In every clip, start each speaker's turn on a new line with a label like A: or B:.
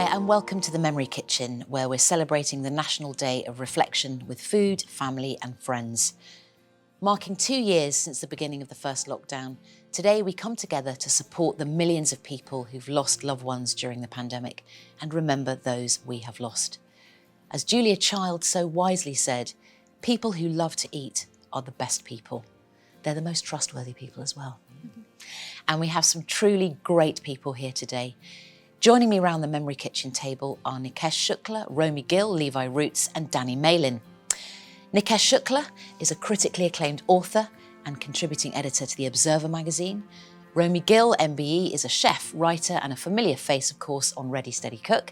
A: and welcome to the Memory Kitchen, where we're celebrating the National Day of Reflection with food, family and friends. Marking 2 years since the beginning of the first lockdown, today we come together to support the millions of people who've lost loved ones during the pandemic and remember those we have lost. As Julia Child so wisely said, people who love to eat are the best people. They're the most trustworthy people as well. And we have some truly great people here today. Joining me around the Memory Kitchen table are Nikesh Shukla, Romy Gill, Levi Roots and Danny Malin. Nikesh Shukla is a critically acclaimed author and contributing editor to The Observer magazine. Romy Gill, MBE, is a chef, writer and a familiar face, of course, on Ready Steady Cook.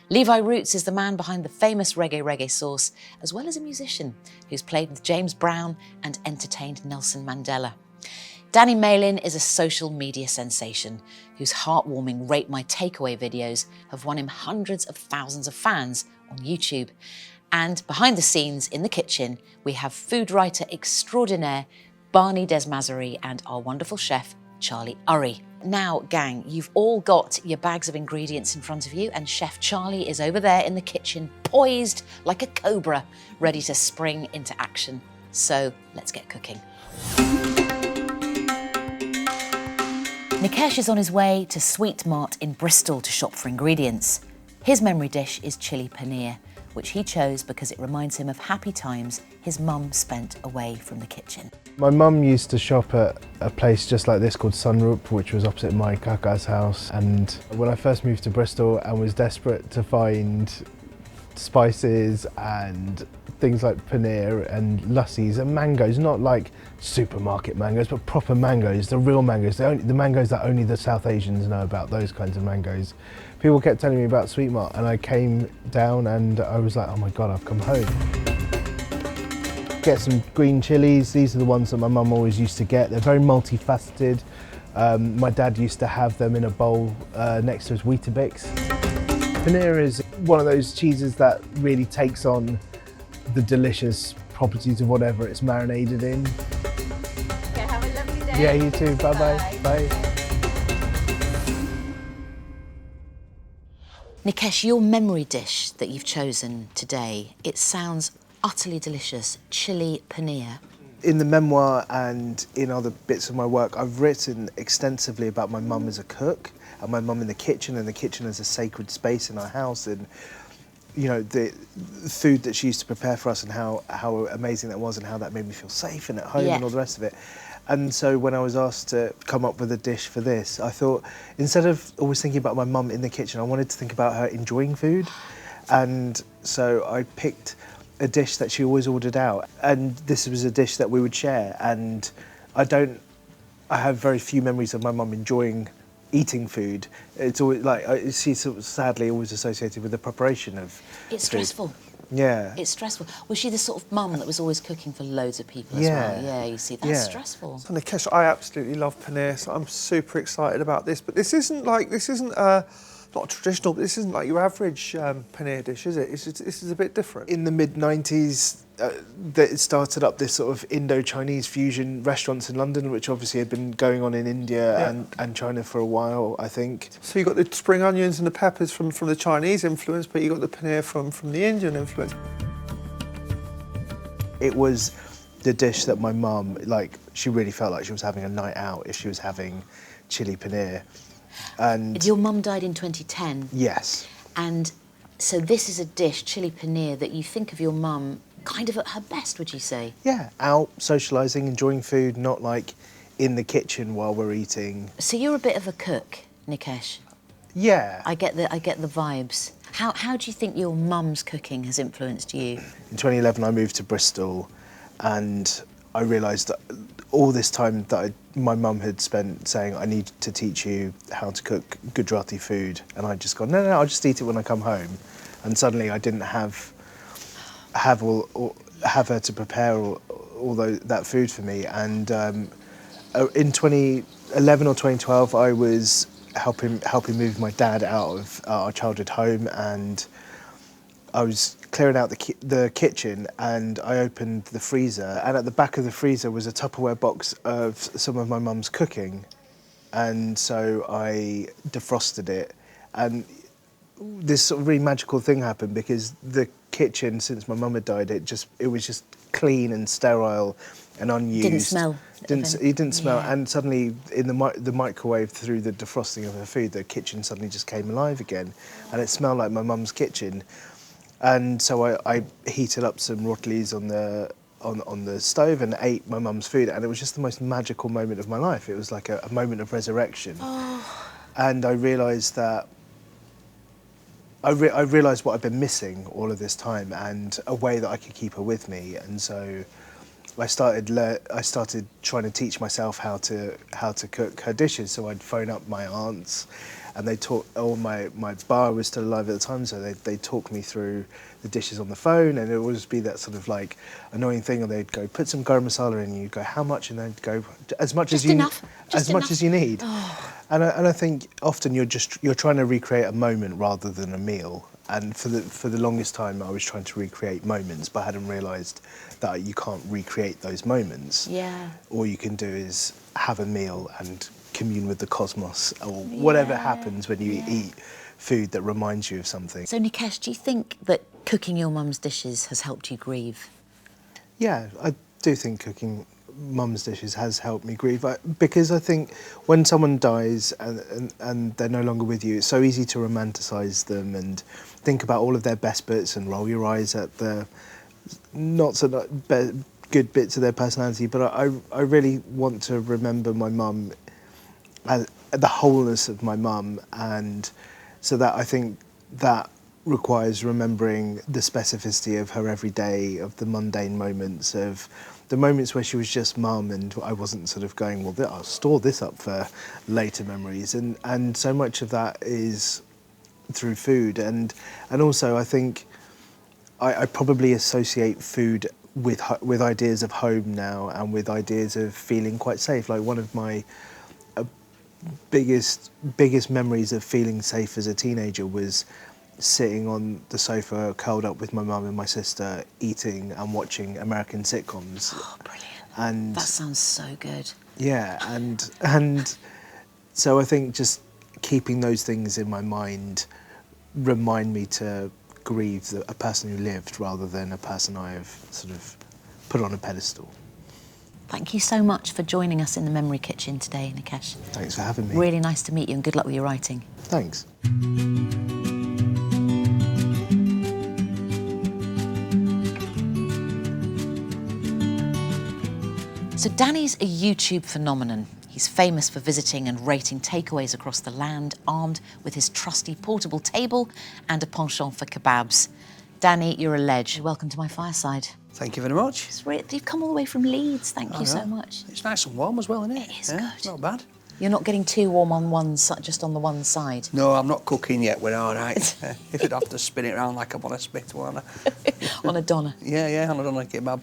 A: Levi Roots is the man behind the famous Reggae Sauce, as well as a musician who's played with James Brown and entertained Nelson Mandela. Danny Malin is a social media sensation whose heartwarming Rate My Takeaway videos have won him hundreds of thousands of fans on YouTube. And behind the scenes in the kitchen, we have food writer extraordinaire Barney Desmazerie and our wonderful chef, Charlie Urry. Now, gang, you've all got your bags of ingredients in front of you and Chef Charlie is over there in the kitchen, poised like a cobra, ready to spring into action. So let's get cooking. Nikesh is on his way to Sweet Mart in Bristol to shop for ingredients. His memory dish is chili paneer, which he chose because it reminds him of happy times his mum spent away from the kitchen.
B: My mum used to shop at a place just like this called Sunrup, which was opposite my kaka's house. And when I first moved to Bristol and was desperate to find spices and things like paneer and lassis and mangoes, not like supermarket mangoes, but proper mangoes, the real mangoes, the mangoes that only the South Asians know about, those kinds of mangoes. People kept telling me about Sweet Mart and I came down and I was like, oh my God, I've come home. Get some green chilies. These are the ones that my mum always used to get. They're very multifaceted. My dad used to have them in a bowl next to his Weetabix. Paneer is one of those cheeses that really takes on the delicious properties of whatever it's marinated in.
C: Okay, have a lovely day.
B: Yeah, you too. Bye-bye. Bye.
A: Nikesh, your memory dish that you've chosen today, it sounds utterly delicious, chili paneer.
B: In the memoir and in other bits of my work, I've written extensively about my mum as a cook and my mum in the kitchen, and the kitchen as a sacred space in our house, and you know, the food that she used to prepare for us and how amazing that was and how that made me feel safe and at home and all the rest of it. And so when I was asked to come up with a dish for this, I thought, instead of always thinking about my mum in the kitchen, I wanted to think about her enjoying food. And so I picked a dish that she always ordered out. And this was a dish that we would share. And I have very few memories of my mum enjoying eating food. It's always like, she's sort of sadly always associated with the preparation of
A: It's
B: food.
A: stressful.
B: Yeah.
A: It's stressful. Was she the sort of mum that was always cooking for loads of people as
B: Yeah.
A: well? Yeah, you see, that's stressful.
D: So Nikesh, I absolutely love paneer, so I'm super excited about this. But this isn't not traditional, but this isn't like your average paneer dish, is it? This is a bit different.
B: In the mid-90s, it started up this sort of Indo-Chinese fusion restaurants in London, which obviously had been going on in India and China for a while, I think.
D: So you got the spring onions and the peppers from the Chinese influence, but you got the paneer from the Indian influence.
B: It was the dish that my mum, like, she really felt like she was having a night out if she was having chili paneer. And
A: your mum died in 2010.
B: yes.
A: And so this is a dish, chili paneer, that you think of your mum kind of at her best, would you say?
B: Yeah, out, socialising, enjoying food, not like in the kitchen while we're eating.
A: So you're a bit of a cook, Nikesh.
B: Yeah.
A: I get the vibes. How do you think your mum's cooking has influenced you?
B: In 2011, I moved to Bristol and I realised that all this time that my mum had spent saying, I need to teach you how to cook Gujarati food. And I'd just gone, no, I'll just eat it when I come home. And suddenly I didn't have her to prepare all that food for me. And in 2011 or 2012, I was helping move my dad out of our childhood home, and I was clearing out the kitchen, and I opened the freezer, and at the back of the freezer was a Tupperware box of some of my mum's cooking, and so I defrosted it, and this sort of really magical thing happened because the kitchen, since my mum had died, it was just clean and sterile and unused.
A: Didn't smell.
B: It didn't smell,
A: Yeah.
B: and suddenly in the microwave, through the defrosting of her food, the kitchen suddenly just came alive again, and it smelled like my mum's kitchen. And so I heated up some rotleys on the stove and ate my mum's food, and it was just the most magical moment of my life. It was like a moment of resurrection. And I realised that I realised what I'd been missing all of this time, and a way that I could keep her with me. And so I started trying to teach myself how to cook her dishes. So I'd phone up my aunts, and they taught. Or my bar was still alive at the time, so they talk me through the dishes on the phone, and it would always be that sort of like annoying thing. Or they'd go, put some garam masala in, and you'd go, how much? And they'd go, as much
A: Just
B: as you
A: enough. Just
B: as much
A: enough.
B: as you need. And I think often you're trying to recreate a moment rather than a meal. And for the longest time, I was trying to recreate moments, but I hadn't realised that you can't recreate those moments.
A: Yeah.
B: All you can do is have a meal and commune with the cosmos, or whatever happens when you eat food that reminds you of something.
A: So Nikesh, do you think that cooking your mum's dishes has helped you grieve?
B: Yeah, I do think cooking mum's dishes has helped me grieve, because I think when someone dies and they're no longer with you, it's so easy to romanticise them and think about all of their best bits and roll your eyes at the not so good bits of their personality. But I really want to remember my mum, the wholeness of my mum, and so that I think that requires remembering the specificity of her every day, of the mundane moments, of the moments where she was just mum and I wasn't sort of going, well, I'll store this up for later memories. And so much of that is through food. And also I think I probably associate food with ideas of home now, and with ideas of feeling quite safe. Like one of my biggest memories of feeling safe as a teenager was sitting on the sofa curled up with my mum and my sister, eating and watching American sitcoms.
A: Oh, brilliant.
B: And
A: That sounds so good.
B: yeah, and so I think just keeping those things in my mind remind me to grieve a person who lived rather than a person I have sort of put on a pedestal.
A: Thank you so much for joining us in the Memory Kitchen today, Nikesh.
B: Thanks for having me.
A: Really nice to meet you, and good luck with your writing.
B: Thanks.
A: So Danny's a YouTube phenomenon. He's famous for visiting and rating takeaways across the land, armed with his trusty portable table and a penchant for kebabs. Danny, you're a ledge. Welcome to my fireside.
E: Thank you very much.
A: You've come all the way from Leeds. Thank you so
E: know.
A: much.
E: It's nice and warm as well, isn't it?
A: It is
E: Yeah,
A: good.
E: Not bad.
A: You're not getting too warm on one side, just on the one side.
E: No, I'm not cooking yet. We're all right. If you'd have to spin it around like I'm on a spit, won't I?
A: On a doner.
E: Yeah, I'm on a kebab.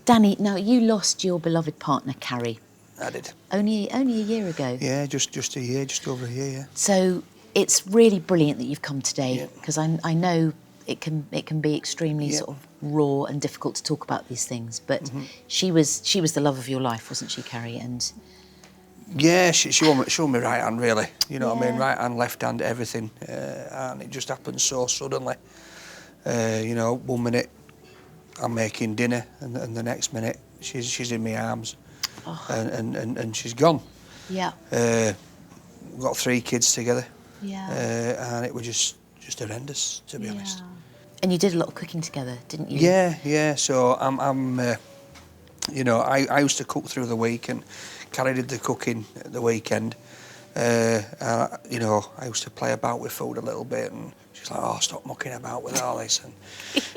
A: Danny, now you lost your beloved partner, Carrie,
E: I did.
A: only a year ago.
E: Yeah, just a year, just over a year, yeah.
A: So it's really brilliant that you've come today,
E: Yeah.
A: because I know it can be extremely
E: Yeah.
A: sort of raw and difficult to talk about these things. But she was the love of your life, wasn't she, Carrie? And
E: Yeah, she won me right hand, really. You know what I mean?
A: Yeah.
E: Right hand, left hand, everything. And it just happened so suddenly. You know, 1 minute I'm making dinner, and the next minute she's in my arms, and she's gone.
A: yeah,
E: We've got 3 kids together,
A: yeah,
E: and it was just horrendous, to be honest.
A: And you did a lot of cooking together, didn't you?
E: Yeah. So I'm you know, I used to cook through the week, and Carrie did the cooking at the weekend. You know, I used to play about with food a little bit, and she's like, "Oh, stop mucking about with all this," and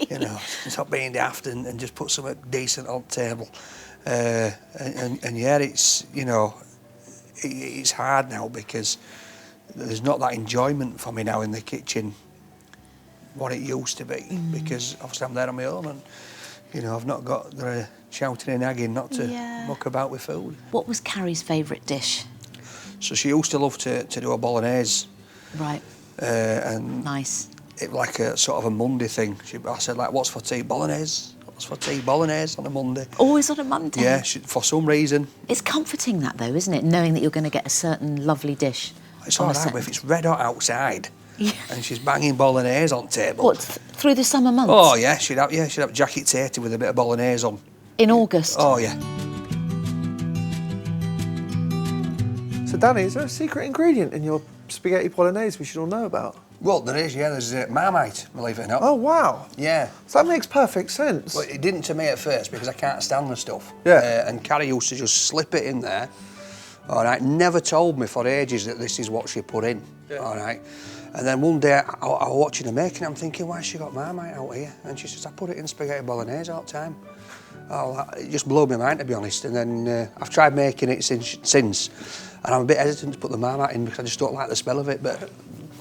E: you know, stop being daft, and just put something decent on the table. And yeah, it's, you know, it's hard now because there's not that enjoyment for me now in the kitchen what it used to be, because obviously I'm there on my own, and you know, I've not got the shouting and nagging not to muck about with food.
A: What was Carrie's favourite dish?
E: So she used to love to do a bolognese,
A: Right,
E: and
A: nice.
E: it like a sort of a Monday thing. I said, like, what's for tea? Bolognese. What's for tea? Bolognese on a Monday.
A: Always on a Monday.
E: Yeah, for some reason.
A: It's comforting that though, isn't it? Knowing that you're going to get a certain lovely dish.
E: It's
A: on
E: all
A: a
E: right,
A: certain
E: but if it's red hot outside,
A: Yeah.
E: and she's banging bolognese on table.
A: What, through the summer months?
E: Oh yeah, she'd have jacket tatey with a bit of bolognese on.
A: In August?
E: Oh yeah.
D: So Danny, is there a secret ingredient in your spaghetti bolognese we should all know about?
E: Well, there is, yeah. There's Marmite, believe it or not.
D: Oh wow.
E: Yeah.
D: So that makes perfect sense.
E: Well, it didn't to me at first because I can't stand the stuff.
D: Yeah.
E: And Carrie used to just slip it in there. All right. Never told me for ages that this is what she put in. Yeah. All right. And then one day I was watching her making it. I'm thinking, why has she got Marmite out here? And she says, I put it in spaghetti bolognese all the time. Oh, it just blew my mind, to be honest. And then I've tried making it since, and I'm a bit hesitant to put the Marmite in because I just don't like the smell of it. But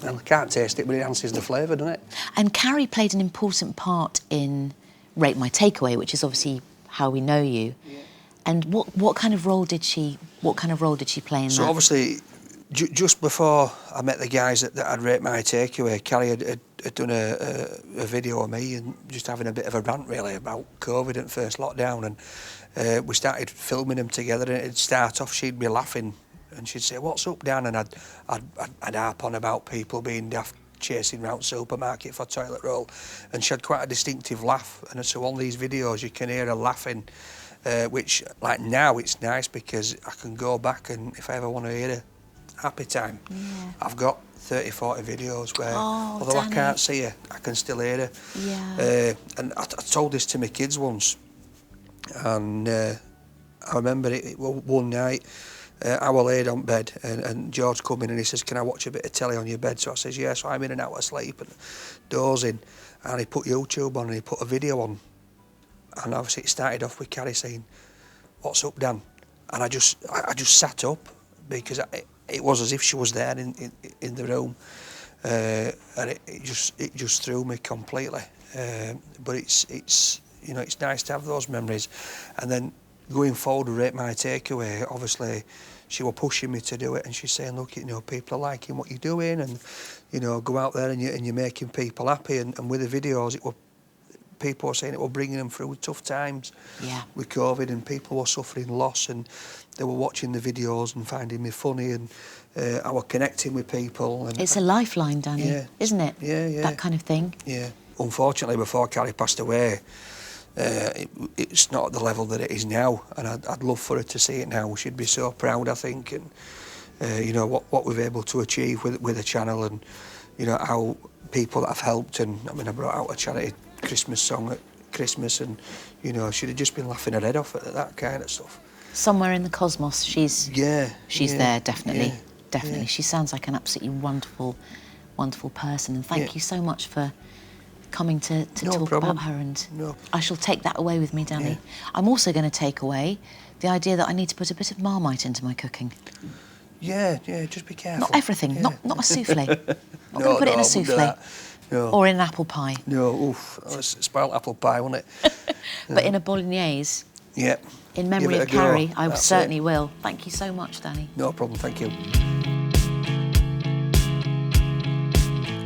E: well, I can't taste it, but it enhances the flavour, doesn't it?
A: And Carrie played an important part in Rate My Takeaway, which is obviously how we know you. Yeah. And what kind of role did she play in that?
E: So obviously, just before I met the guys that I'd Rate My Takeaway, Carrie had done a video of me and just having a bit of a rant really about COVID and first lockdown, and we started filming them together. And it'd start off, she'd be laughing and she'd say, "What's up, Dan?" And I'd harp on about people being daft chasing round supermarket for toilet roll, and she had quite a distinctive laugh. And so on these videos you can hear her laughing, which like now it's nice because I can go back and if I ever want to hear a happy time, I've got 30, 40 videos where, although Danny, I can't see her, I can still hear her.
A: Yeah.
E: And I told this to my kids once, and I remember it one night, I was laid on bed, and George come in and he says, "Can I watch a bit of telly on your bed?" So I says, "Yeah." So I'm in and out of sleep and dozing, and he put YouTube on and he put a video on, and obviously it started off with Carrie saying, "What's up, Dan?" And I just sat up because it was as if she was there in the room, and it just threw me completely. But it's you know, it's nice to have those memories, and then going forward with Rate My Takeaway, obviously she was pushing me to do it, and she's saying, "Look, you know, people are liking what you're doing, and you know, go out there and you're making people happy." And with the videos, people were saying it was bringing them through tough times with COVID, and people were suffering loss, and they were watching the videos and finding me funny, and I was connecting with people. And
A: it's a lifeline, Danny, isn't it?
E: Yeah.
A: That kind of thing.
E: Yeah. Unfortunately, before Carrie passed away, it's not at the level that it is now, and I'd love for her to see it now. She'd be so proud, I think, and you know what we've been able to achieve with the channel, and you know how people that have helped. And I mean, I brought out a charity Christmas song at Christmas, and you know, she'd have just been laughing her head off at that kind of stuff.
A: Somewhere in the cosmos, she's there, definitely.
E: Yeah,
A: definitely.
E: Yeah.
A: She sounds like an absolutely wonderful person, and thank you so much for coming to talk about her. And I shall take that away with me, Danny. Yeah. I'm also going to take away the idea that I need to put a bit of Marmite into my cooking.
E: Yeah, just be careful.
A: Not everything, not a souffle. Not going to put it in a souffle.
E: No.
A: Or in an apple pie.
E: No, oof, it's spoiled apple pie, wasn't it?
A: But in a bolognese.
E: Yeah.
A: In memory of Carrie, I certainly will. Thank you so much, Danny.
E: No problem, thank you.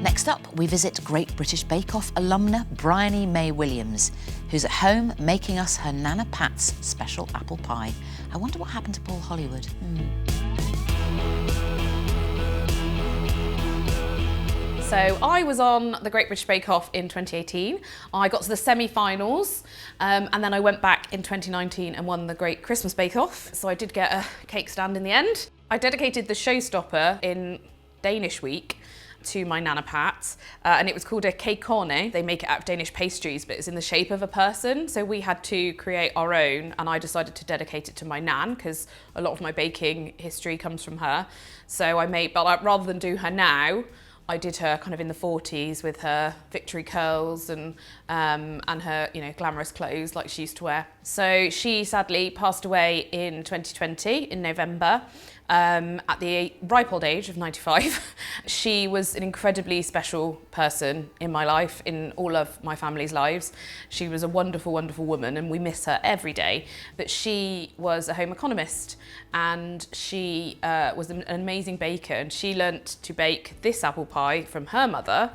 A: Next up, we visit Great British Bake Off alumna Bryony May Williams, who's at home making us her Nana Pat's special apple pie. I wonder what happened to Paul Hollywood.
C: So I was on the Great British Bake Off in 2018. I got to the semi-finals, and then I went back in 2019 and won the Great Christmas Bake Off. So I did get a cake stand in the end. I dedicated the showstopper in Danish week to my Nana Pat, and it was called a cakecorne. They make it out of Danish pastries, but it's in the shape of a person. So we had to create our own, and I decided to dedicate it to my Nan, because a lot of my baking history comes from her. So I made, but rather than do her now, I did her kind of in the 40s with her victory curls and her, you know, glamorous clothes like she used to wear. So she sadly passed away in 2020 in November at the ripe old age of 95. She was an incredibly special person in my life, in all of my family's lives. She was a wonderful, wonderful woman, and we miss her every day. But she was a home economist, and she was an amazing baker, and she learnt to bake this apple pie from her mother,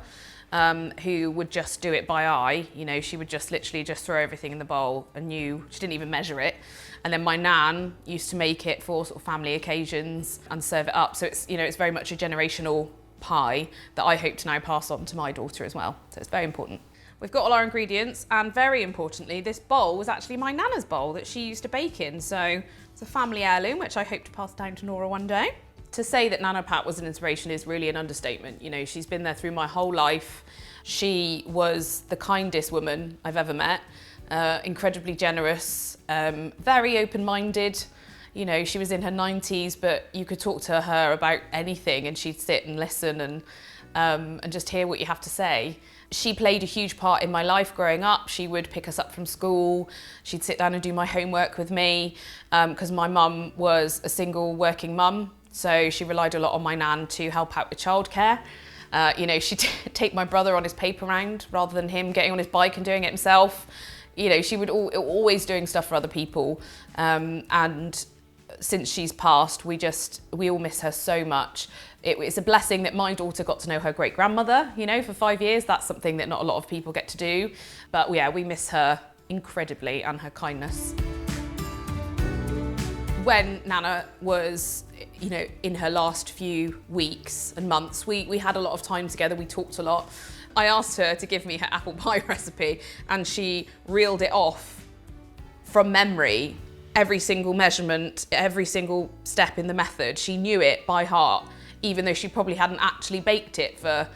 C: who would just do it by eye. You know, she would just literally just throw everything in the bowl and she didn't even measure it. And then my Nan used to make it for sort of family occasions and serve it up. So it's, you know, it's very much a generational pie that I hope to now pass on to my daughter as well. So it's very important. We've got all our ingredients, and very importantly, this bowl was actually my nana's bowl that she used to bake in. So it's a family heirloom, which I hope to pass down to Nora one day. To say that Nana Pat was an inspiration is really an understatement. You know, she's been there through my whole life. She was the kindest woman I've ever met, incredibly generous, very open-minded. You know, she was in her 90s, but you could talk to her about anything and she'd sit and listen and just hear what you have to say. She played a huge part in my life growing up. She would pick us up from school. She'd sit down and do my homework with me because my mum was a single working mum. So she relied a lot on my nan to help out with childcare. You know, she'd take my brother on his paper round rather than him getting on his bike and doing it himself. You know, she would always doing stuff for other people. And since she's passed, we all miss her so much. It's a blessing that my daughter got to know her great-grandmother, you know, for 5 years. That's something that not a lot of people get to do. But yeah, we miss her incredibly and her kindness. When Nana was, you know, in her last few weeks and months, we had a lot of time together, we talked a lot. I asked her to give me her apple pie recipe and she reeled it off from memory, every single measurement, every single step in the method. She knew it by heart, even though she probably hadn't actually baked it for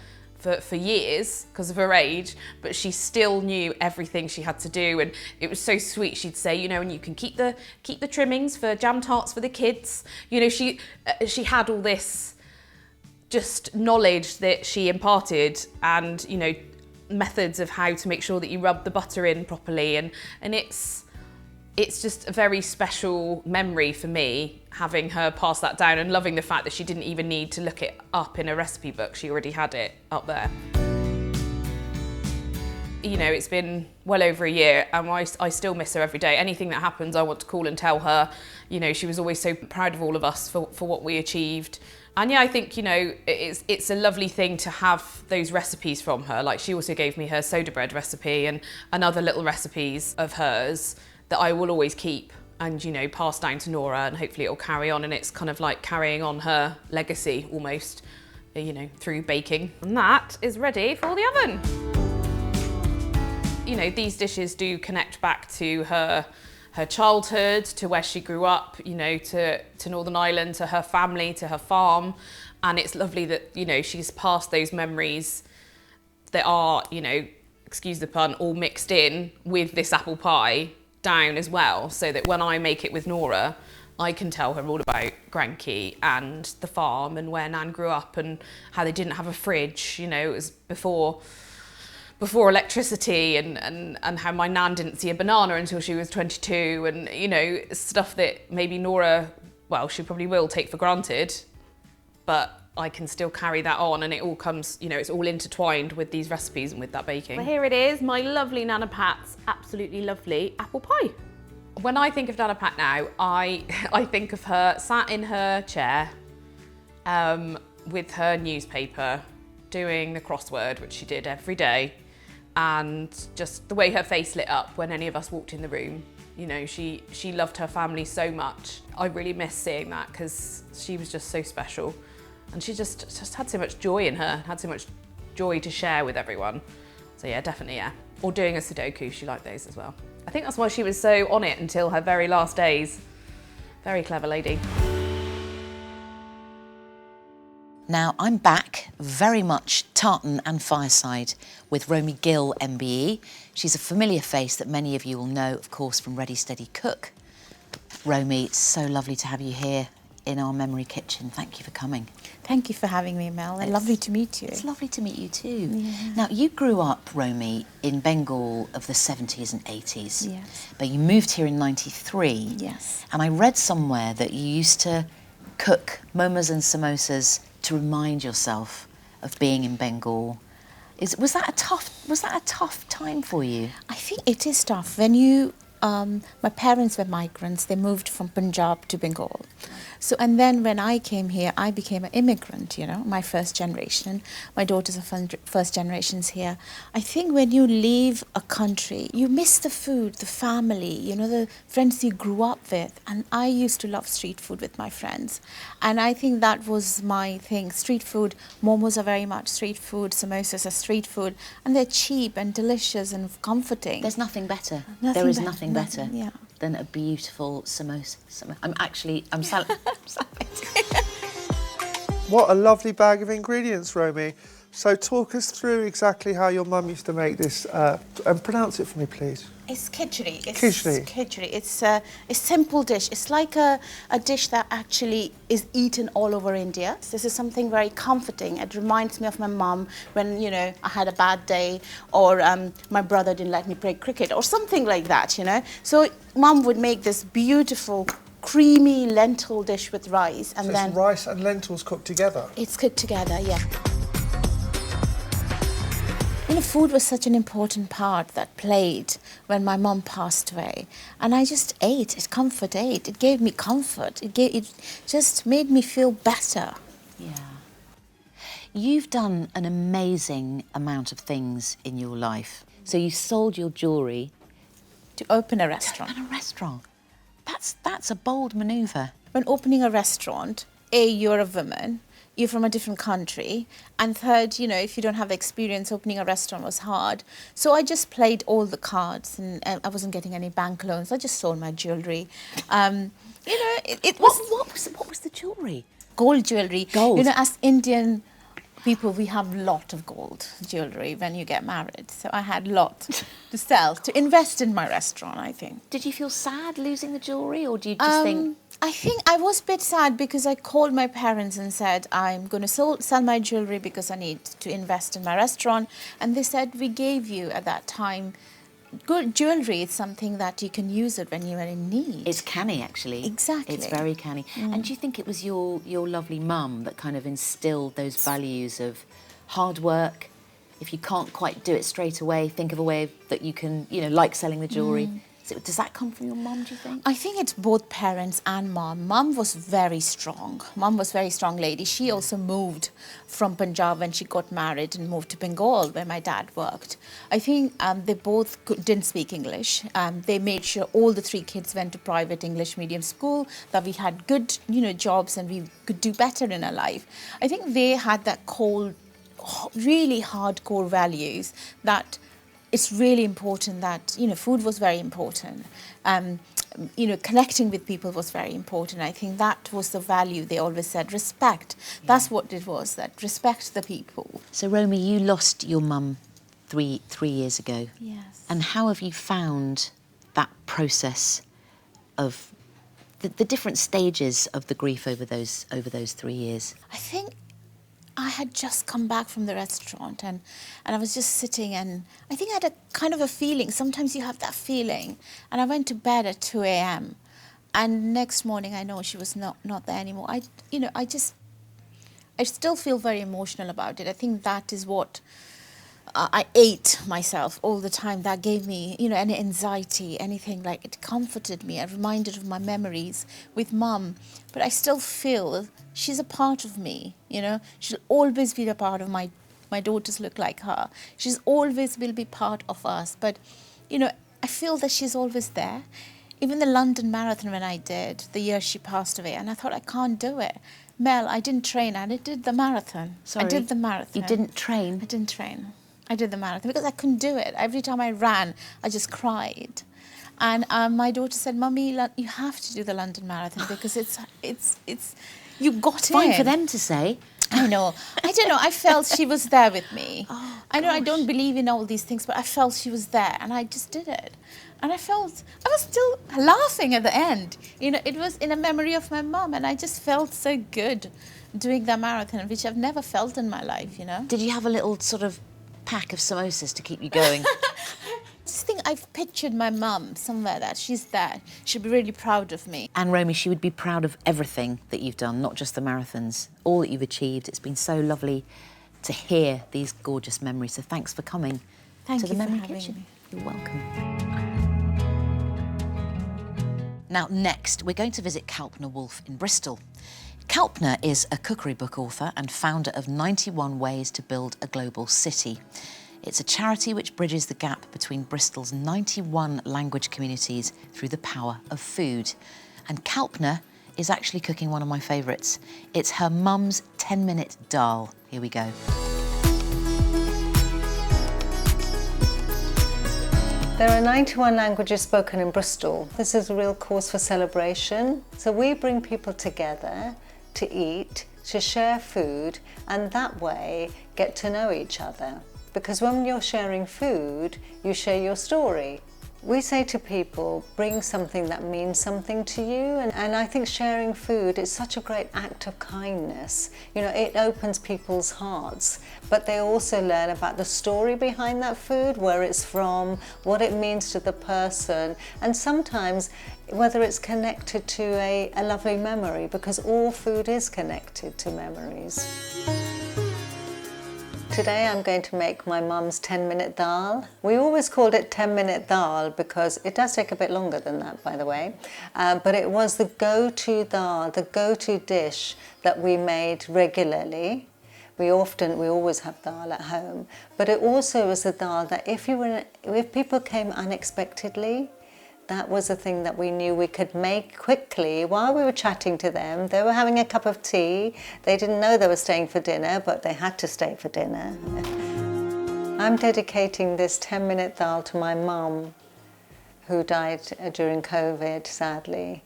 C: years because of her age, but she still knew everything she had to do. And it was so sweet. She'd say, you know, and you can keep the trimmings for jam tarts for the kids. You know, she had all this just knowledge that she imparted, and, you know, methods of how to make sure that you rub the butter in properly. And it's just a very special memory for me, having her pass that down and loving the fact that she didn't even need to look it up in a recipe book. She already had it up there. You know, it's been well over a year and I still miss her every day. Anything that happens, I want to call and tell her. You know, she was always so proud of all of us for what we achieved. And yeah, I think, you know, it's a lovely thing to have those recipes from her. Like, she also gave me her soda bread recipe and other little recipes of hers that I will always keep and, you know, pass down to Nora, and hopefully it'll carry on, and it's kind of like carrying on her legacy almost, you know, through baking. And that is ready for the oven. You know, these dishes do connect back to her childhood, to where she grew up, you know, to Northern Ireland, to her family, to her farm. And it's lovely that, you know, she's passed those memories that are, you know, excuse the pun, all mixed in with this apple pie down as well, so that when I make it with Nora, I can tell her all about Granky and the farm and where Nan grew up and how they didn't have a fridge. You know, it was before electricity, and how my Nan didn't see a banana until she was 22, and, you know, stuff that maybe Nora, well, she probably will take for granted, but I can still carry that on, and it all comes, you know, it's all intertwined with these recipes and with that baking. Well, here it is, my lovely Nana Pat's absolutely lovely apple pie. When I think of Nana Pat now, I think of her sat in her chair with her newspaper, doing the crossword, which she did every day, and just the way her face lit up when any of us walked in the room. You know, she loved her family so much. I really miss seeing that because she was just so special. And she just had so much joy in her, had so much joy to share with everyone. So yeah, definitely, yeah. Or doing a Sudoku, she liked those as well. I think that's why she was so on it until her very last days. Very clever lady.
A: Now, I'm back, very much tartan and fireside, with Romy Gill, MBE. She's a familiar face that many of you will know, of course, from Ready Steady Cook. Romy, it's so lovely to have you here in our memory kitchen. Thank you for coming.
F: Thank you for having me, Mel. And lovely to meet you.
A: It's lovely to meet you too.
F: Yeah.
A: Now, you grew up, Romy, in Bengal of the 70s and 80s.
F: Yes.
A: But you moved here in 93.
F: Yes.
A: And I read somewhere that you used to cook momas and samosas to remind yourself of being in Bengal. Was that a tough time for you?
F: I think it is tough when you my parents were migrants. They moved from Punjab to Bengal. So, and then when I came here, I became an immigrant, you know, my first generation. My daughters are first generations here. I think when you leave a country, you miss the food, the family, you know, the friends you grew up with. And I used to love street food with my friends. And I think that was my thing. Street food, momos are very much street food, samosas are street food, and they're cheap and delicious and comforting.
A: There's nothing better.
F: Nothing
A: There is
F: better,
A: nothing better
F: nothing, yeah.
A: than a beautiful samosa. I'm
D: What a lovely bag of ingredients, Romy. So talk us through exactly how your mum used to make this, and pronounce it for me, please.
F: It's khichdi. It's
D: Khichdi.
F: khichdi. It's a simple dish. It's like a dish that actually is eaten all over India. This is something very comforting. It reminds me of my mum when, you know, I had a bad day, or my brother didn't let me play cricket or something like that, you know. So mum would make this beautiful, creamy lentil dish with rice, and
D: So
F: then
D: it's rice and lentils cooked together.
F: it's cooked together, yeah. You know, food was such an important part that played when my mum passed away. And I just ate, comfort ate. It gave me comfort. It just made me feel better.
A: Yeah. You've done an amazing amount of things in your life. So you sold your jewellery
F: To open a restaurant.
A: at a restaurant. That's a bold manoeuvre.
F: When opening a restaurant, you're a woman, you're from a different country, and third, you know, if you don't have experience, opening a restaurant was hard. So I just played all the cards, and I wasn't getting any bank loans. I just sold my jewellery. You know, it was
A: What was the jewellery?
F: gold jewellery.
A: Gold.
F: You know, as Indian people, we have a lot of gold jewellery when you get married. So I had a lot to sell, to invest in my restaurant, I think.
A: Did you feel sad losing the jewellery, or do you just think...
F: I think I was a bit sad because I called my parents and said, I'm going to sell my jewellery because I need to invest in my restaurant. And they said, we gave you at that time good jewellery. It's something that you can use it when you are in need.
A: It's canny, actually.
F: Exactly.
A: It's very canny. And do you think it was your lovely mum that kind of instilled those values of hard work? If you can't quite do it straight away, think of a way that you can, you know, like selling the jewellery. So does that come from your mum, do you think?
F: I think it's both parents and mum. Mum was very strong. Mum was a very strong lady. She also moved from Punjab when she got married and moved to Bengal where my dad worked. I think they both didn't speak English. They made sure all the three kids went to private English medium school, that we had good, you know, jobs and we could do better in our life. I think they had that cold, really hardcore values that it's really important that, you know, food was very important. You know, connecting with people was very important. I think that was the value they always said, respect. Yeah. That's what it was, that respect the people.
A: So, Romy, you lost your mum three years ago.
F: Yes.
A: And how have you found that process of the different stages of the grief over those 3 years?
F: I think I had just come back from the restaurant and I was just sitting, and I think I had a kind of a feeling. Sometimes you have that feeling. And I went to bed at 2 a.m. and next morning I know she was not there anymore. I still feel very emotional about it. I think that is what I ate myself all the time. That gave me, you know, any anxiety, anything. Like, it comforted me. I reminded of my memories with mum. But I still feel she's a part of me, you know. She'll always be a part of my daughters look like her. She's always will be part of us. But, you know, I feel that she's always there. Even the London Marathon when I did, the year she passed away, and I thought, I can't do it. Mel, I didn't train, and I did the marathon.
A: Sorry,
F: I did the marathon.
A: You didn't train?
F: I didn't train. I did the marathon because I couldn't do it. Every time I ran, I just cried. And my daughter said, Mummy, you have to do the London Marathon because it's you got
A: Fine
F: in.
A: for them to say.
F: I know. I don't know. I felt she was there with me.
A: Oh,
F: I know I don't believe in all these things, but I felt she was there, and I just did it. And I was still laughing at the end. You know, it was in a memory of my mum, and I just felt so good doing that marathon, which I've never felt in my life, you know.
A: Did you have a little sort of pack of samosas to keep you going?
F: I just think I've pictured my mum somewhere that she's there. She'll be really proud of me.
A: And Romy, she would be proud of everything that you've done, not just the marathons, all that you've achieved. It's been so lovely to hear these gorgeous memories. So thanks for coming
F: Thank
A: to
F: you
A: the
F: for
A: Memory
F: having
A: Kitchen.
F: me.
A: You're welcome. Now, next, we're going to visit Kalpner Wolf in Bristol. Kalpner is a cookery book author and founder of 91 Ways to Build a Global City. It's a charity which bridges the gap between Bristol's 91 language communities through the power of food. And Kalpner is actually cooking one of my favourites. It's her mum's 10-minute dal. Here we go.
G: There are 91 languages spoken in Bristol. This is a real cause for celebration. So we bring people together to eat, to share food, and that way get to know each other. Because when you're sharing food, you share your story. We say to people, bring something that means something to you, and I think sharing food is such a great act of kindness. You know, it opens people's hearts, but they also learn about the story behind that food, where it's from, what it means to the person, and sometimes whether it's connected to a lovely memory, because all food is connected to memories. Today I'm going to make my mum's 10-minute dal. We always called it 10-minute dal because it does take a bit longer than that, by the way. But it was the go-to dal, the go-to dish that we made regularly. We always have dal at home. But it also was a dal that if people came unexpectedly, that was a thing that we knew we could make quickly while we were chatting to them. They were having a cup of tea. They didn't know they were staying for dinner, but they had to stay for dinner. I'm dedicating this 10-minute dal to my mum, who died during COVID, sadly.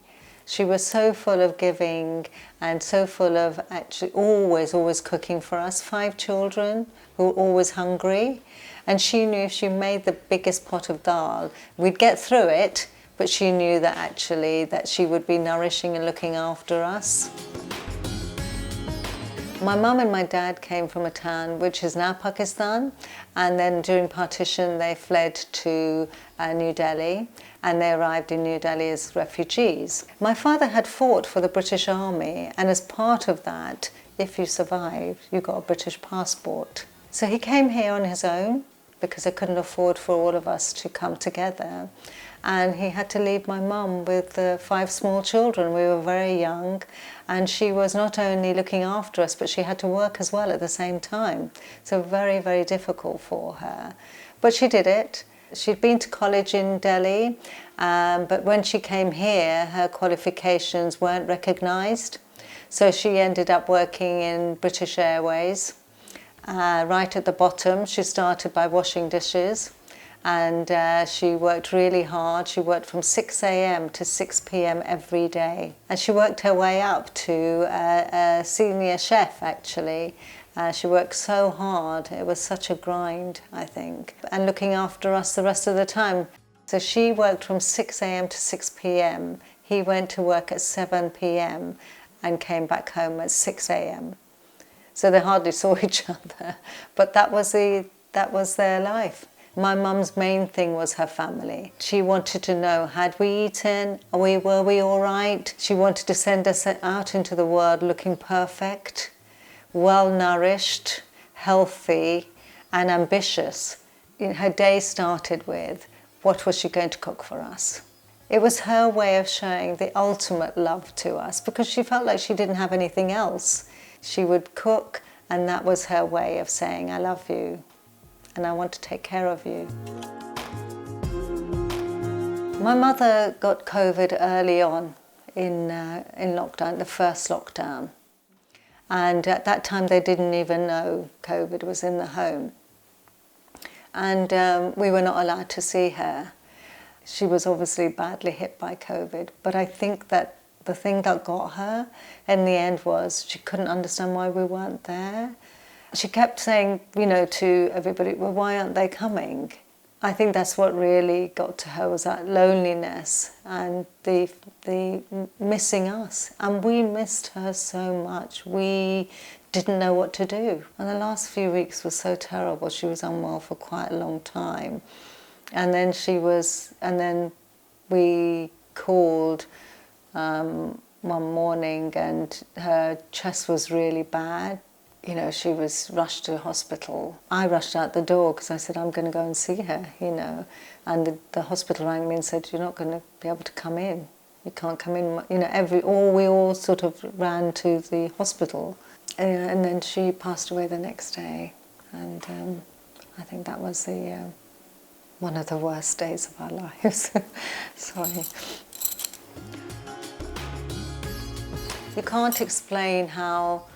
G: She was so full of giving and so full of actually always cooking for us, 5 children who were always hungry. And she knew if she made the biggest pot of dal, we'd get through it, but she knew that actually that she would be nourishing and looking after us. My mum and my dad came from a town which is now Pakistan, and then during partition they fled to New Delhi, and they arrived in New Delhi as refugees. My father had fought for the British Army, and as part of that, if you survived, you got a British passport. So he came here on his own, because I couldn't afford for all of us to come together. And he had to leave my mum with 5 small children. We were very young, and she was not only looking after us, but she had to work as well at the same time. So very, very difficult for her. But she did it. She'd been to college in Delhi, but when she came here, her qualifications weren't recognised. So she ended up working in British Airways. Right at the bottom, she started by washing dishes, and she worked really hard. She worked from 6 a.m. to 6 p.m. every day, and she worked her way up to a senior chef, actually. She worked so hard. It was such a grind, I think, and looking after us the rest of the time. So she worked from 6 a.m. to 6 p.m. He went to work at 7 p.m. and came back home at 6 a.m. So they hardly saw each other, but that was their life. My mum's main thing was her family. She wanted to know, had we eaten? Were we all right? She wanted to send us out into the world looking perfect, well-nourished, healthy, and ambitious. Her day started with, what was she going to cook for us? It was her way of showing the ultimate love to us, because she felt like she didn't have anything else. She would cook, and that was her way of saying, I love you, and I want to take care of you. My mother got COVID early on in lockdown, the first lockdown. And at that time, they didn't even know COVID was in the home. And we were not allowed to see her. She was obviously badly hit by COVID, but I think that the thing that got her in the end was she couldn't understand why we weren't there. She kept saying, to everybody, well, why aren't they coming? I think that's what really got to her, was that loneliness and the missing us. And we missed her so much. We didn't know what to do. And the last few weeks was so terrible. She was unwell for quite a long time. And then we called one morning, and her chest was really bad. She was rushed to hospital. I rushed out the door because I said, I'm going to go and see her, And the hospital rang me and said, you're not going to be able to come in. You can't come in, you know, we all sort of ran to the hospital. And then she passed away the next day. And I think that was one of the worst days of our lives. Sorry. You can't explain how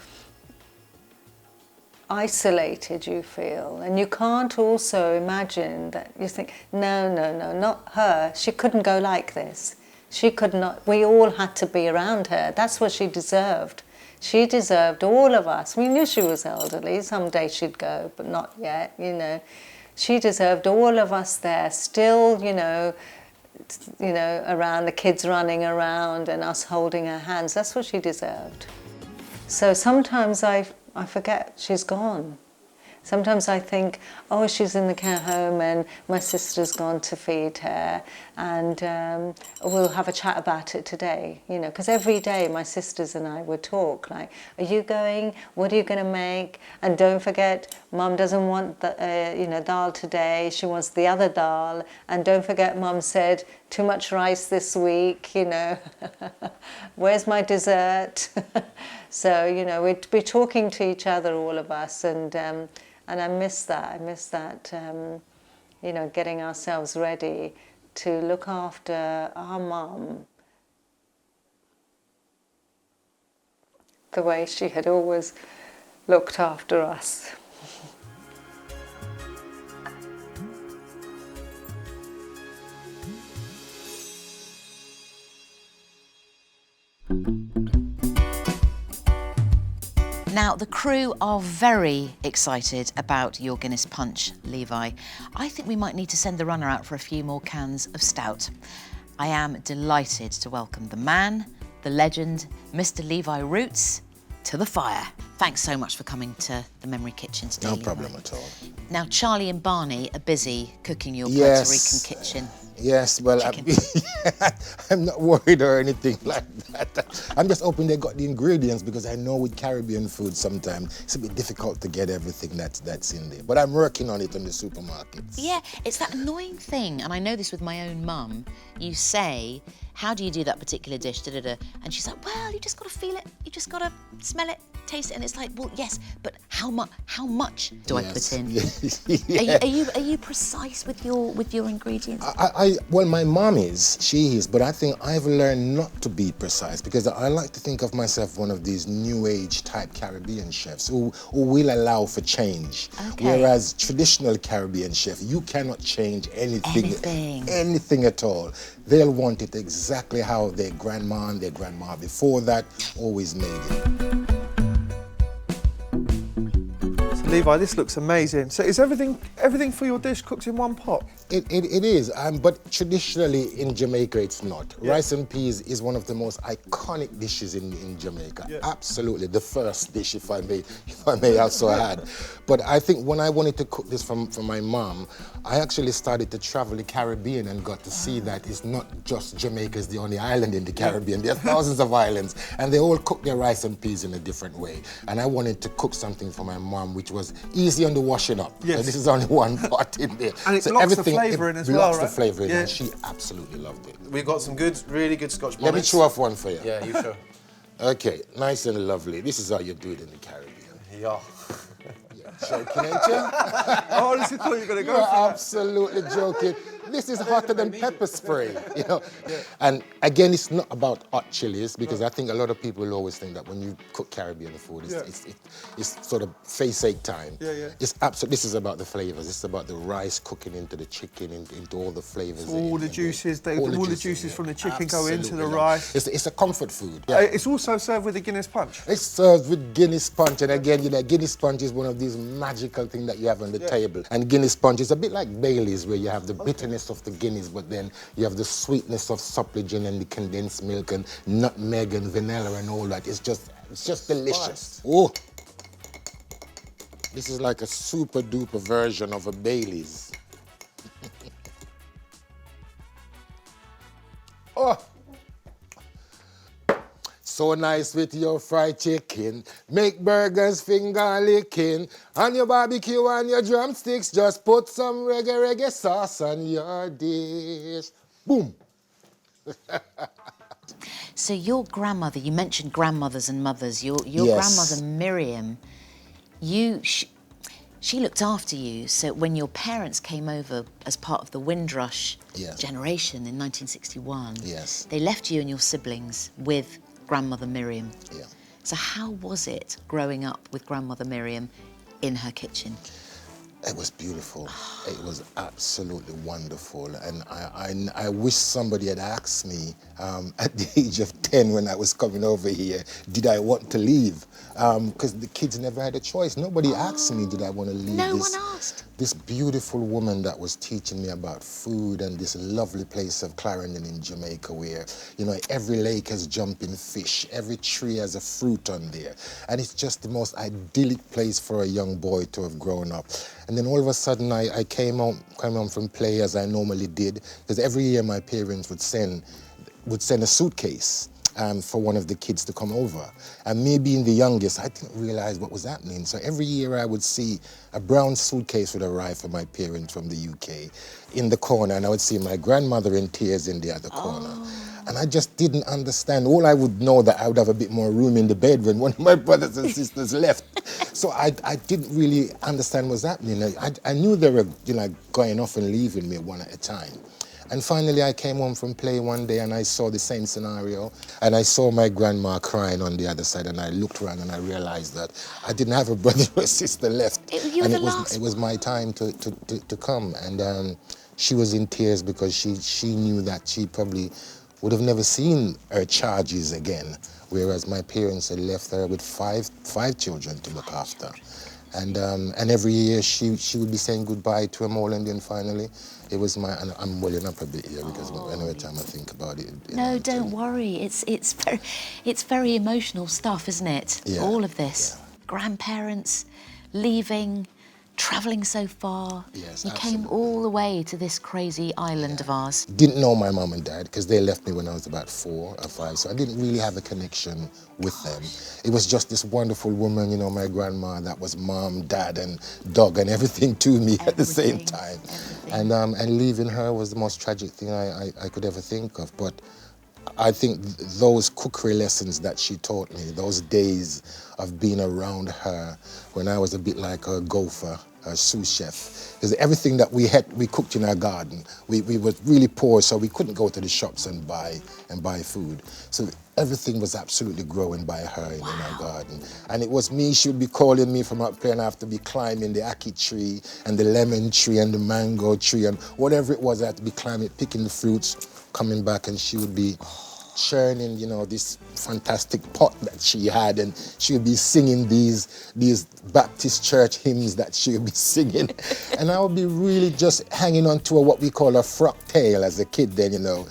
G: isolated you feel, and you can't also imagine that you think, no, not her. She couldn't go like this. She could not. We all had to be around her. That's what she deserved. She deserved all of us. We knew she was elderly. Someday she'd go, but not yet, you know. She deserved all of us there, still, you know, around, the kids running around and us holding her hands. That's what she deserved. So sometimes I forget she's gone. Sometimes I think, oh, she's in the care home and my sister's gone to feed her, and we'll have a chat about it today, you know, because every day my sisters and I would talk, like, are you going? What are you going to make? And don't forget, Mum doesn't want the, dal today, she wants the other dal, and don't forget, Mum said, too much rice this week, you know, where's my dessert? So, you know, we'd be talking to each other, all of us, and I miss that. I miss that, you know, getting ourselves ready to look after our mum the way she had always looked after us.
A: Now, the crew are very excited about your Guinness Punch, Levi. I think we might need to send the runner out for a few more cans of stout. I am delighted to welcome the man, the legend, Mr. Levi Roots, to the fire. Thanks so much for coming to the Memory Kitchen today,
H: No
A: Levi.
H: problem at all.
A: Now, Charlie and Barney are busy cooking your Puerto Rican kitchen.
H: Yes, well, I'm not worried or anything like that. I'm just hoping they got the ingredients, because I know with Caribbean food sometimes it's a bit difficult to get everything that's in there. But I'm working on it in the supermarkets.
A: Yeah, it's that annoying thing, and I know this with my own mum. You say, how do you do that particular dish, da-da-da, and she's like, well, you just got to feel it, you just got to smell it, taste it, and it's like, well, yes, but how much do I put in?
H: Yeah.
A: Are you precise with your ingredients?
H: Well, my mom she is, but I think I've learned not to be precise, because I like to think of myself one of these new age type Caribbean chefs who will allow for change.
A: Okay.
H: Whereas traditional Caribbean chef, you cannot change anything at all. They'll want it exactly how their grandma and their grandma before that always made it.
D: Levi, this looks amazing. So is everything for your dish cooked in one pot?
H: It is, but traditionally in Jamaica it's not.
D: Yeah.
H: Rice and peas is one of the most iconic dishes in Jamaica.
D: Yeah.
H: Absolutely, the first dish, if I may also add. But I think when I wanted to cook this for my mom, I actually started to travel the Caribbean and got to see that it's not just Jamaica is the only island in the Caribbean. There are thousands of islands, and they all cook their rice and peas in a different way. And I wanted to cook something for my mom which was easy on the washing up.
D: Yes.
H: So this is only one pot in there.
D: And it
H: so
D: blocks the flavour in as well,
H: blocks
D: right?
H: the flavour in,
D: Yeah.
H: and she absolutely loved it.
I: We've got some really good Scotch bonnets.
H: Let me show off one for you.
I: Yeah, you sure?
H: Okay, nice and lovely. This is how you do it in the Caribbean.
I: Yeah.
H: Joking, ain't you?
D: I honestly thought you were going to go
H: You're
D: for that.
H: absolutely joking. This is hotter than pepper spray, you know. Yeah. And again, it's not about hot chilies, because I think a lot of people always think that when you cook Caribbean food, it's sort of face-ache time.
D: Yeah, yeah.
H: It's absolutely. This is about the flavors. It's about the rice cooking into the chicken, into all the flavors.
D: All the juices, all the juices from the chicken go into the
H: Absolutely.
D: rice.
H: It's a comfort food.
D: It's also served with a Guinness Punch.
H: It's served with Guinness Punch, and again, you know, Guinness Punch is one of these magical things that you have on the table. And Guinness Punch is a bit like Bailey's, where you have the bitterness of the Guinness, but then you have the sweetness of suppligen and the condensed milk and nutmeg and vanilla and all that. It's just delicious. Oh, this is like a super duper version of a Bailey's. Oh. So nice with your fried chicken, make burgers finger licking, on your barbecue and your drumsticks, just put some reggae sauce on your dish. Boom.
A: So your grandmother, you mentioned grandmothers and mothers. Your
H: Yes.
A: grandmother Miriam, she looked after you. So when your parents came over as part of the Windrush
H: Yes.
A: generation in 1961,
H: Yes.
A: they left you and your siblings with grandmother Miriam.
H: Yeah.
A: So how was it growing up with grandmother Miriam in her kitchen?
H: It was beautiful. It was absolutely wonderful. And I wish somebody had asked me at the age of 10 when I was coming over here, did I want to leave? Because the kids never had a choice. Nobody asked me, did I want to leave
A: No one asked.
H: this beautiful woman that was teaching me about food and this lovely place of Clarendon in Jamaica where, you know, every lake has jumping fish, every tree has a fruit on there. And it's just the most idyllic place for a young boy to have grown up. And then all of a sudden I came home from play as I normally did, because every year my parents would send a suitcase for one of the kids to come over. And me being the youngest, I didn't realize what was happening. So every year I would see a brown suitcase would arrive for my parents from the UK in the corner, and I would see my grandmother in tears in the other corner. And I just didn't understand. All I would know that I would have a bit more room in the bed when one of my brothers and sisters left. So I didn't really understand what was happening. I knew they were, you know, going off and leaving me one at a time. And finally I came home from play one day and I saw the same scenario, and I saw my grandma crying on the other side, and I looked around and I realized that I didn't have a brother or sister left.
A: You were the last
H: it was my time to come. And she was in tears because she knew that she probably would have never seen her charges again, whereas my parents had left her with five children to look after. And every year she would be saying goodbye to them all, and then finally it was my, and I'm welling up a bit here because every time I think about it.
A: No, don't worry. It's very emotional stuff, isn't it?
H: Yeah,
A: All of this. Grandparents leaving, travelling so far.
H: Yes,
A: you came all the way to this crazy island of ours.
H: Didn't know my mom and dad because they left me when I was about 4 or 5, so I didn't really have a connection with them. It was just this wonderful woman, you know, my grandma, that was mom, dad and dog and everything to me at the same time. And leaving her was the most tragic thing I could ever think of. But I think those cookery lessons that she taught me, those days of being around her when I was a bit like a gopher, a sous chef, because everything that we had, we cooked in our garden. We were really poor, so we couldn't go to the shops and buy food. So everything was absolutely growing by her in our garden. And it was me, she would be calling me from up there, and I have to be climbing the ackee tree and the lemon tree and the mango tree and whatever it was, I had to be climbing, picking the fruits, coming back, and she would be churning, you know, this fantastic pot that she had, and she would be singing these Baptist church hymns that she would be singing. And I would be really just hanging on to what we call a frock tail as a kid then, you know.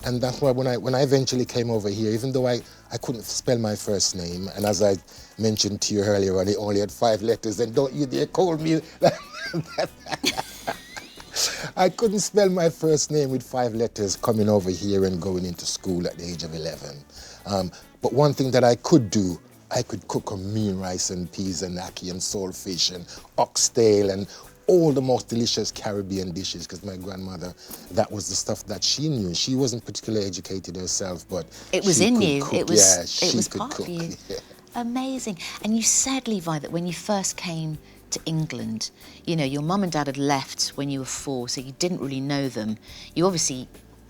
H: And that's why when I eventually came over here, even though I couldn't spell my first name, and as I mentioned to you earlier on, it only had 5 letters, and don't you dare call me I couldn't spell my first name with 5 letters coming over here and going into school at the age of 11. But one thing that I could do, I could cook a mean rice and peas and ackee and saltfish and oxtail and all the most delicious Caribbean dishes, because my grandmother, that was the stuff that she knew. She wasn't particularly educated herself, but
A: it was
H: she
A: in
H: could
A: you.
H: cook.
A: It was.
H: Yeah,
A: it
H: she
A: was
H: could
A: part
H: cook.
A: of you.
H: Yeah.
A: Amazing. And you said, Levi, that when you first came to England, you know, your mum and dad had left when you were 4, so you didn't really know them. You obviously,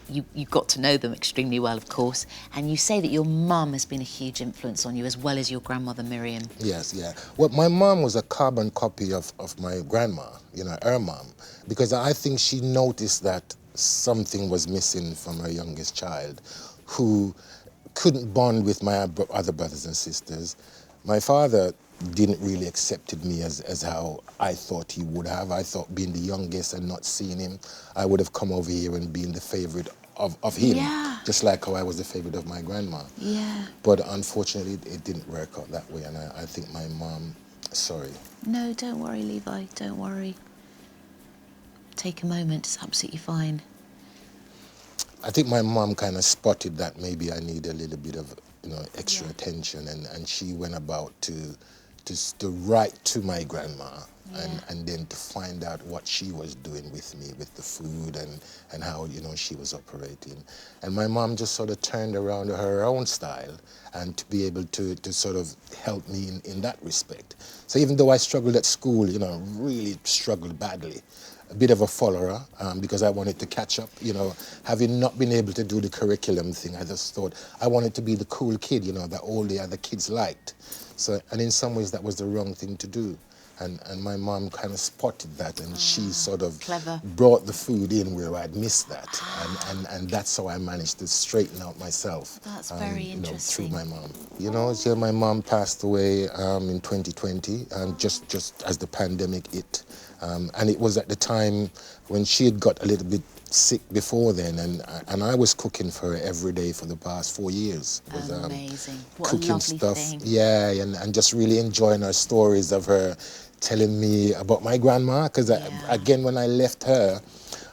A: you got to know them extremely well, of course, and you say that your mum has been a huge influence on you, as well as your grandmother Miriam.
H: Yes, yeah. Well, my mom was a carbon copy of my grandma, you know, her mom, because I think she noticed that something was missing from her youngest child, who couldn't bond with my other brothers and sisters. My father didn't really accepted me as how I thought he would have. I thought being the youngest and not seeing him, I would have come over here and been the favorite of him, just like how I was the favorite of my grandma.
A: Yeah.
H: But unfortunately, it didn't work out that way, and I think my mom, sorry.
A: No, don't worry, Levi, don't worry. Take a moment, it's absolutely fine.
H: I think my mom kind of spotted that maybe I need a little bit of, you know, extra attention, and she went about to write to my grandma and then to find out what she was doing with me, with the food and how, you know, she was operating. And my mom just sort of turned around to her own style and to be able to sort of help me in that respect. So even though I struggled at school, you know, really struggled badly, a bit of a follower because I wanted to catch up, you know, having not been able to do the curriculum thing, I just thought I wanted to be the cool kid, you know, that all the other kids liked. So, and in some ways that was the wrong thing to do. And my mom kind of spotted that, and she sort of brought the food in where I'd missed that. And that's how I managed to straighten out myself.
A: That's very interesting.
H: You know, through my mom. You know, so my mom passed away in 2020, just as the pandemic hit. And it was at the time when she had got a little bit sick before then, and I was cooking for her every day for the past 4 years. It was,
A: amazing. What
H: cooking
A: a lovely
H: stuff.
A: thing.
H: Yeah, and just really enjoying her stories of her telling me about my grandma, because again, when I left her,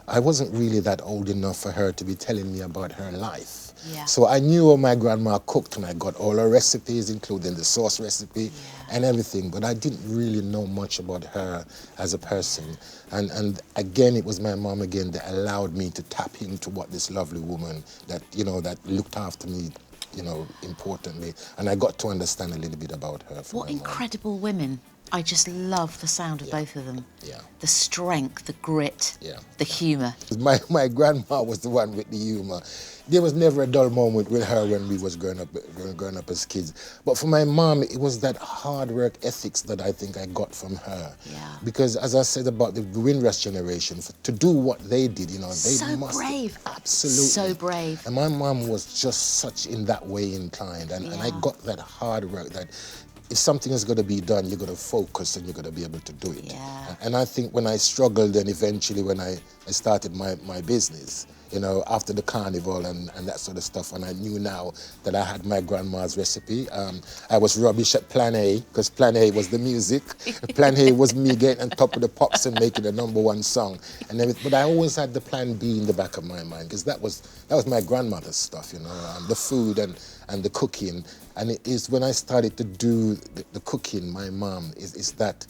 H: I wasn't really that old enough for her to be telling me about her life.
A: Yeah.
H: So I knew how my grandma cooked, and I got all her recipes, including the sauce recipe and everything, but I didn't really know much about her as a person. And again, it was my mom again that allowed me to tap into what this lovely woman that, you know, that looked after me, you know, importantly. And I got to understand a little bit about her.
A: What incredible women. I just love the sound of both of them.
H: Yeah.
A: The strength, the grit, the humour.
H: My grandma was the one with the humour. There was never a dull moment with her when we was growing up as kids. But for my mom, it was that hard work ethics that I think I got from her.
A: Yeah.
H: Because as I said about the Windrush generation, to do what they did, you know, they must.
A: So brave.
H: Absolutely.
A: So brave.
H: And my mom was just such in that way inclined. And I got that hard work that if something is going to be done, you're going to focus and you're going to be able to do it.
A: Yeah.
H: And I think when I struggled and eventually when I started my business, you know, after the carnival and that sort of stuff, and I knew now that I had my grandma's recipe. I was rubbish at Plan A, because Plan A was the music. Plan A was me getting on top of the pops and making the #1 song. And but I always had the Plan B in the back of my mind, because that was my grandmother's stuff, you know, the food and the cooking. And it is when I started to do the cooking, my mom is that,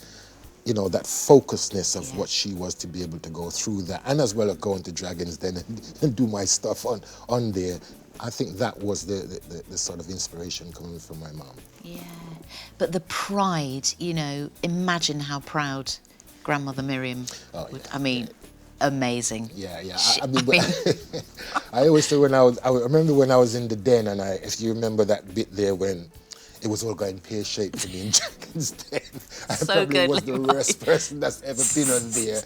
H: you know, that focusedness of what she was to be able to go through that, and as well as going to Dragons Den and do my stuff on there. I think that was the sort of inspiration coming from my mom.
A: Yeah, but the pride, you know, imagine how proud Grandmother Miriam would, I mean, amazing.
H: Yeah. I mean, I always say I remember when I was in the den, and if you remember that bit there when it was all going pear-shaped for me in Dragons Den. I probably was the worst person that's ever been on there.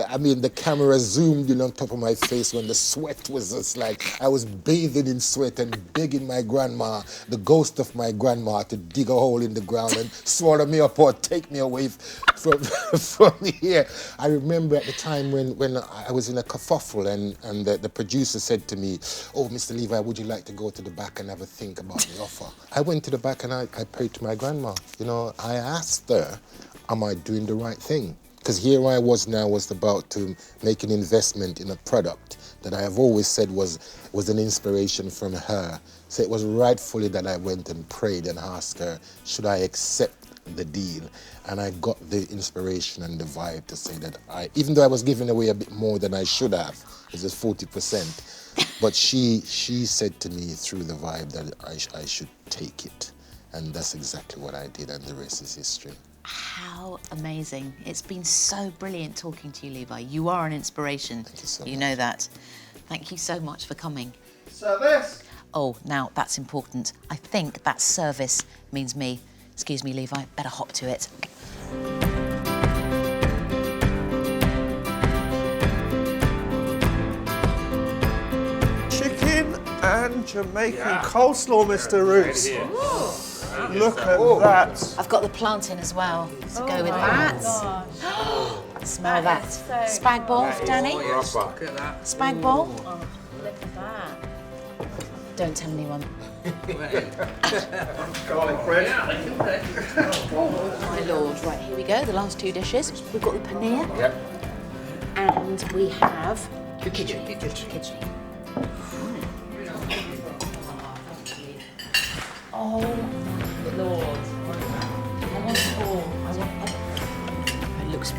H: I mean, the camera zoomed in on top of my face when the sweat was just like, I was bathing in sweat and begging my grandma, the ghost of my grandma, to dig a hole in the ground and swallow me up or take me away from here. I remember at the time when I was in a kerfuffle and the producer said to me, "Oh, Mr. Levi, would you like to go to the back and have a think about the offer?" I went to the back and I prayed to my grandma. You know, I asked her, am I doing the right thing? Because here I was now, was about to make an investment in a product that I have always said was an inspiration from her. So it was rightfully that I went and prayed and asked her, should I accept the deal? And I got the inspiration and the vibe to say that even though I was giving away a bit more than I should have, it was 40%, but she said to me through the vibe that I should take it. And that's exactly what I did, and the rest is history.
A: How amazing. It's been so brilliant talking to you, Levi. You are an inspiration.
H: Thank you so much.
A: You know that. Thank you so much for coming.
I: Service!
A: Oh, now that's important. I think that service means me. Excuse me, Levi, better hop to it.
D: Chicken and Jamaican coleslaw, Mr. Roots. Look at that.
A: I've got the plantain as well to go with that. Smell that. Spag bol, Danny?
E: Look at that.
A: Spag bol?
F: Look at that.
A: Don't tell anyone.
D: Garlic bread.
A: Oh, my lord. Right, here we go, the last two dishes. We've got the paneer.
H: Yep.
A: And we have the khichdi. Oh, my lord. I want it all. It looks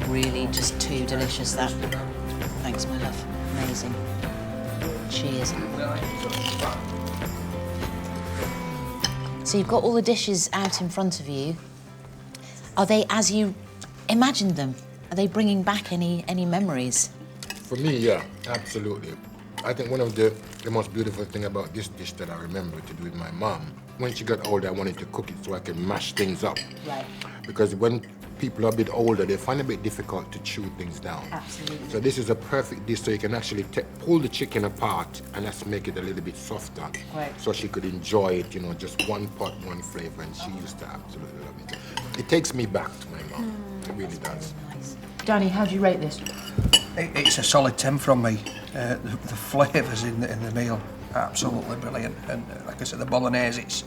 A: tofu, delicious that. Thanks, my love. Amazing. Cheers. So you've got all the dishes out in front of you. Are they as you imagined them? Are they bringing back any memories?
H: For me, yeah, absolutely. I think one of the most beautiful thing about this dish that I remember to do with my mom, when she got older, I wanted to cook it so I could mash things up.
A: Right.
H: Because when people are a bit older, they find it a bit difficult to chew things down.
A: Absolutely.
H: So this is a perfect dish so you can actually pull the chicken apart and just make it a little bit softer.
A: Right.
H: So she could enjoy it, you know, just one pot, one flavor, and she used to absolutely love it. It takes me back to my mom. It really does.
A: Nice. Danny, how do you rate this?
E: It's a solid 10 from me. The flavours in the meal, absolutely brilliant. And like I said, the bolognese, it's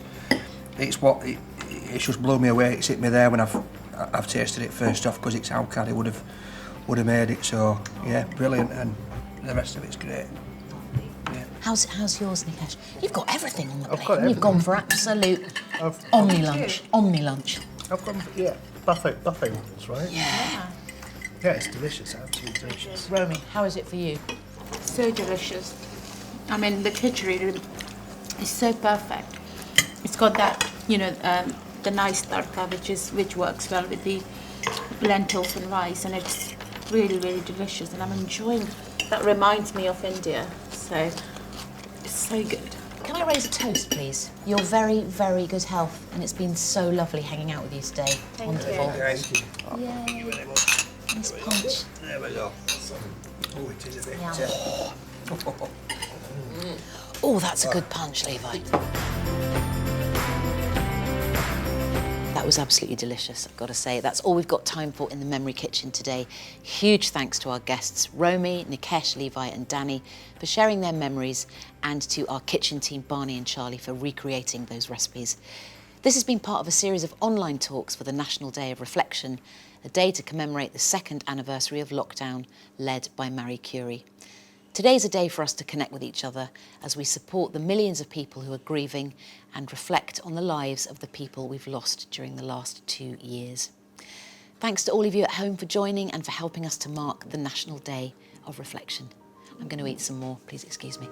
E: just blew me away. It's hit me there when I've tasted it first off, because it's how Caddy would have made it. So yeah, brilliant, and the rest of it's great. Yeah.
A: How's yours, Nikesh? You've got everything on the
B: I've
A: plate.
B: got
A: and You've gone for absolute omni lunch.
B: I've gone for, yeah, buffet ones, right?
A: Yeah.
B: Yeah, it's delicious, absolutely delicious.
A: Romy, how is it for you?
F: So delicious. I mean, the khichdi is so perfect. It's got that, you know, the nice tadka, which works well with the lentils and rice, and it's really, really delicious. And I'm enjoying. That reminds me of India, so it's so good.
A: Can I raise a toast, please? Your very, very good health, and it's been so lovely hanging out with you today. Wonderful.
E: Thank you.
A: Yay. Nice punch.
E: There we go. Oh, it is a bit.
A: Oh, that's a good punch, Levi. That was absolutely delicious, I've got to say. That's all we've got time for in the Memory Kitchen today. Huge thanks to our guests, Romy, Nikesh, Levi and Danny, for sharing their memories, and to our kitchen team, Barney and Charlie, for recreating those recipes. This has been part of a series of online talks for the National Day of Reflection, a day to commemorate the 2nd anniversary of lockdown, led by Marie Curie. Today's a day for us to connect with each other as we support the millions of people who are grieving and reflect on the lives of the people we've lost during the last 2 years. Thanks to all of you at home for joining and for helping us to mark the National Day of Reflection. I'm going to eat some more, please excuse me.